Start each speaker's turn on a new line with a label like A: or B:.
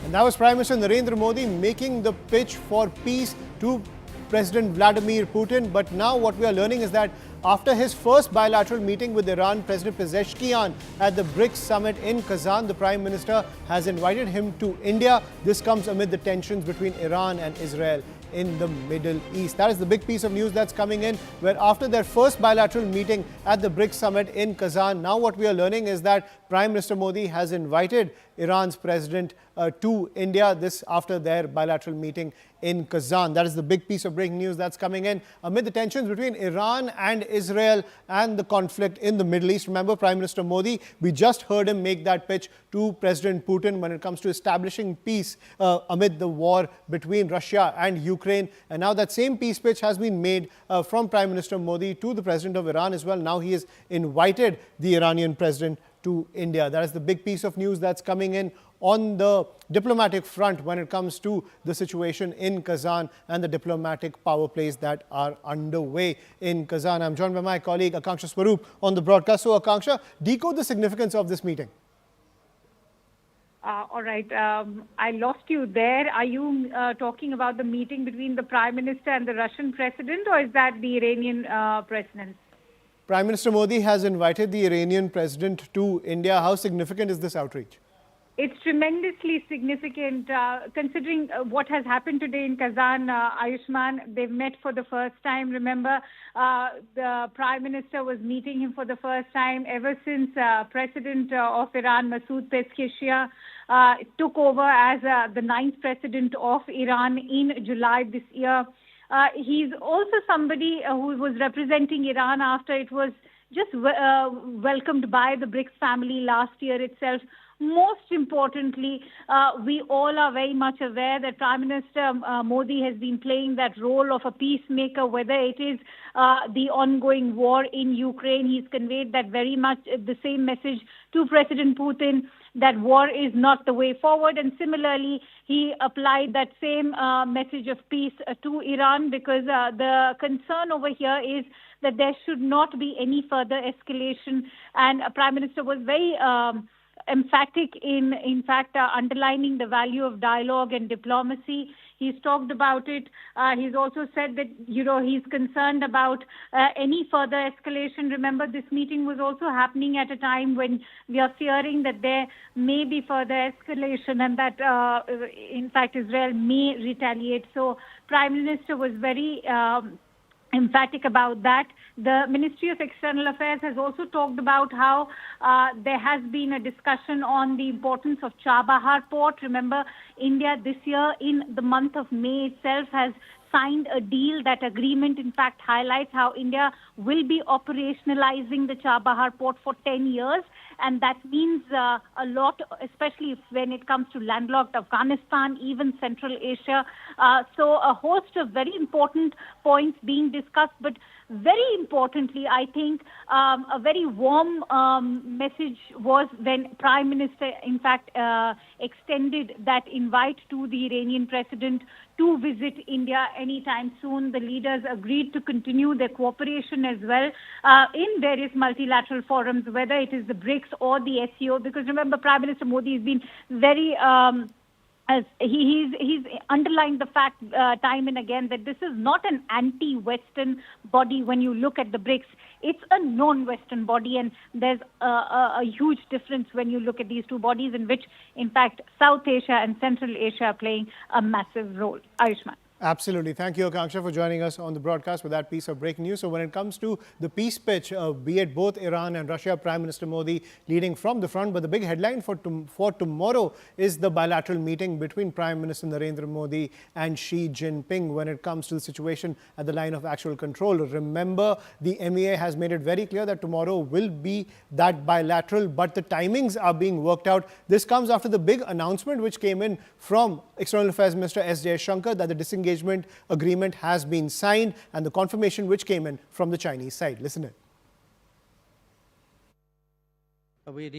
A: And that was Prime Minister Narendra Modi making the pitch for peace to President Vladimir Putin. But now what we are learning is that after his first bilateral meeting with Iran President Pezeshkian at the BRICS summit in Kazan, the Prime Minister has invited him to India. This comes amid the tensions between Iran and Israel in the Middle East. That is the big piece of news that's coming in, where after their first bilateral meeting at the BRICS summit in Kazan, now what we are learning is that Prime Minister Modi has invited Iran's president to India, this after their bilateral meeting in Kazan. That is the big piece of breaking news that's coming in amid the tensions between Iran and Israel and the conflict in the Middle East. Remember, Prime Minister Modi, we just heard him make that pitch to President Putin when it comes to establishing peace amid the war between Russia and Ukraine. And now that same peace pitch has been made from Prime Minister Modi to the President of Iran as well. Now he has invited the Iranian President to India. That is the big piece of news that's coming in on the diplomatic front when it comes to the situation in Kazan and the diplomatic power plays that are underway in Kazan. I'm joined by my colleague Akanksha Swaroop on the broadcast. So Akanksha, decode the significance of this meeting.
B: All right. I lost you there. Are you talking about the meeting between the Prime Minister and the Russian President, or is that the Iranian President?
A: Prime Minister Modi has invited the Iranian President to India. How significant is this outreach?
B: It's tremendously significant considering what has happened today in Kazan, Ayushman. They've met for the first time. Remember, the Prime Minister was meeting him for the first time ever since President of Iran, Masoud Pezeshkian, took over as the 9th President of Iran in July this year. He's also somebody who was representing Iran after it was just welcomed by the BRICS family last year itself. Most importantly, we all are very much aware that Prime Minister Modi has been playing that role of a peacemaker, whether it is the ongoing war in Ukraine. He's conveyed that very much the same message to President Putin, that war is not the way forward. And similarly, he applied that same message of peace to Iran, because the concern over here is that there should not be any further escalation. And Prime Minister was very emphatic in fact, underlining the value of dialogue and diplomacy. He's talked about it. He's also said that, he's concerned about any further escalation. Remember, this meeting was also happening at a time when we are fearing that there may be further escalation and that, in fact, Israel may retaliate. So Prime Minister was very emphatic about that. The Ministry of External Affairs has also talked about how there has been a discussion on the importance of Chabahar port. Remember, India this year in the month of May itself has signed a deal. That agreement, in fact, highlights how India will be operationalizing the Chabahar port for 10 years. And that means a lot, especially when it comes to landlocked Afghanistan, even Central Asia. So a host of very important points being discussed. But very importantly, I think a very warm message was when Prime Minister, in fact, extended that invite to the Iranian President to visit India anytime soon. The leaders agreed to continue their cooperation as well in various multilateral forums, whether it is the BRICS or the SCO, because remember, Prime Minister Modi has been very as he's underlined the fact time and again that this is not an anti-Western body. When you look at the BRICS, it's a non-Western body, and there's a huge difference when you look at these two bodies, in which, in fact, South Asia and Central Asia are playing a massive role. Ayushman.
A: Absolutely. Thank you, Akanksha, for joining us on the broadcast with that piece of breaking news. So when it comes to the peace pitch, be it both Iran and Russia, Prime Minister Modi leading from the front. But the big headline for tomorrow is the bilateral meeting between Prime Minister Narendra Modi and Xi Jinping when it comes to the situation at the line of actual control. Remember, the MEA has made it very clear that tomorrow will be that bilateral, but the timings are being worked out. This comes after the big announcement which came in from External Affairs Minister S. Jaishankar that the disengagement agreement has been signed, and the confirmation which came in from the Chinese side. Listen in.